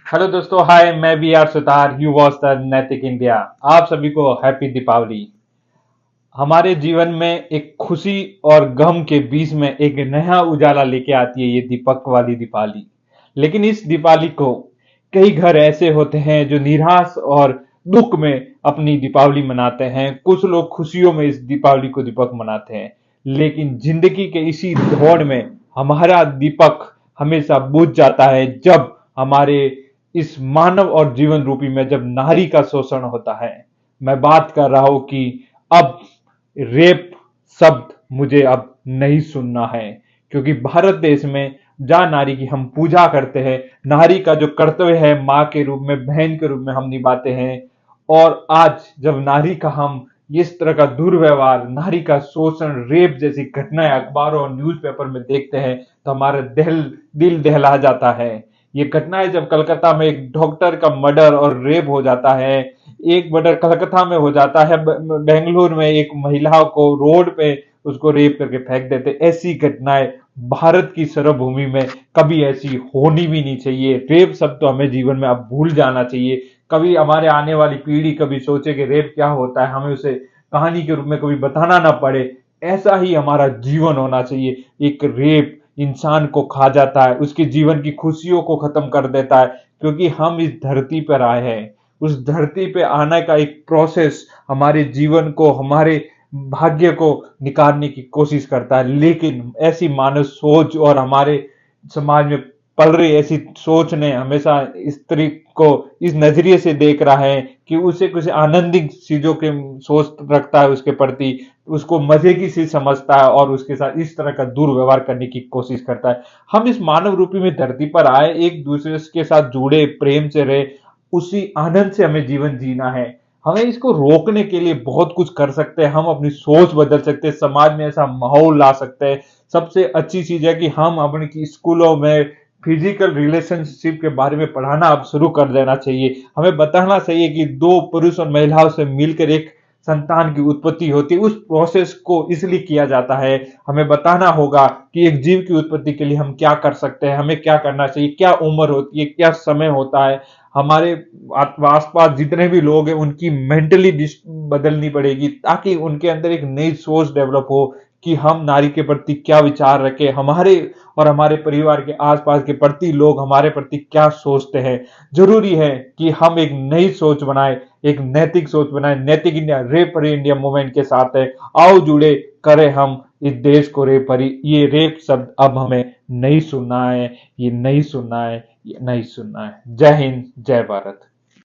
Hello दोस्तों, hi. मैं V R Sutar, you watch the Naitik India. आप सभी को हैप्पी दीपावली। हमारे जीवन में एक खुशी और गम के बीच में एक नया उजाला लेके आती है ये दीपक वाली दीपावली। लेकिन इस दीपावली को कई घर ऐसे होते हैं जो निराश और दुख में अपनी दीपावली मनाते हैं। कुछ लोग खुशियों में इस दीपावली को दीपक मनाते हैं। लेकिन जिंदगी के इसी दौड़ में हमारा दीपक हमेशा बुझ जाता है जब हमारे इस मानव और जीवन रूपी में जब नारी का शोषण होता है। मैं बात कर रहा हूं कि अब रेप शब्द मुझे अब नहीं सुनना है, क्योंकि भारत देश में जहां नारी की हम पूजा करते हैं, नारी का जो कर्तव्य है माँ के रूप में, बहन के रूप में हम निभाते हैं। और आज जब नारी का हम इस तरह का दुर्व्यवहार, नारी का शोषण, रेप जैसी घटनाएं अखबारों और न्यूज़पेपर में देखते हैं तो हमारा दिल दहला जाता है। ये घटनाएं जब कलकत्ता में एक डॉक्टर का मर्डर और रेप हो जाता है, एक मर्डर कलकत्ता में हो जाता है, बेंगलुरु में एक महिला को रोड पे उसको रेप करके फेंक देते, ऐसी घटनाएं भारत की सर्वभूमि में कभी ऐसी होनी भी नहीं चाहिए। रेप शब्द तो हमें जीवन में अब भूल जाना चाहिए। कभी हमारे आने वाली पीढ़ी कभी सोचे कि रेप क्या होता है, हमें उसे कहानी के रूप में कभी बताना ना पड़े। ऐसा ही हमारा जीवन होना चाहिए। एक रेप इंसान को खा जाता है, उसके जीवन की खुशियों को खत्म कर देता है, क्योंकि हम इस धरती पर आए हैं। उस धरती पे आने का एक प्रोसेस हमारे जीवन को, हमारे भाग्य को निकालने की कोशिश करता है। लेकिन ऐसी मानव सोच और हमारे समाज में पल रही ऐसी सोच ने हमेशा स्त्री को इस नजरिए से देख रहा है कि उसे कुछ आनंदित चीजों के सोच रखता है उसके प्रति, उसको मजे की चीज समझता है और उसके साथ इस तरह का दुर्व्यवहार करने की कोशिश करता है। हम इस मानव रूपी में धरती पर आए, एक दूसरे के साथ जुड़े, प्रेम से रहे, उसी आनंद से हमें जीवन जीना है। हमें इसको रोकने के लिए बहुत कुछ कर सकते हैं। हम अपनी सोच बदल सकते हैं, समाज में ऐसा माहौल ला सकते हैं। सबसे अच्छी चीज है कि हम अपने स्कूलों में फिजिकल रिलेशनशिप के बारे में पढ़ाना अब शुरू कर देना चाहिए। हमें बताना चाहिए कि दो पुरुष और महिलाओं से मिलकर एक संतान की उत्पत्ति होती है, उस प्रोसेस को इसलिए किया जाता है। हमें बताना होगा कि एक जीव की उत्पत्ति के लिए हम क्या कर सकते हैं, हमें क्या करना चाहिए, क्या उम्र होती है, क्या समय होता है। हमारे आसपास जितने भी लोग हैं उनकी मेंटली बदलनी पड़ेगी, ताकि उनके अंदर एक नई सोच डेवलप हो कि हम नारी के प्रति क्या विचार रखें, हमारे और हमारे परिवार के आसपास के प्रति लोग हमारे प्रति क्या सोचते हैं। जरूरी है कि हम एक नई सोच बनाए, एक नैतिक सोच बनाए। नैतिक India, rape free India movement के साथ है। आओ जुड़े, करें हम इस देश को रेप फ्री। ये रेप शब्द अब हमें नहीं सुनना है, ये नहीं सुनना है, ये नहीं सुनना है। जय हिंद, जय भारत।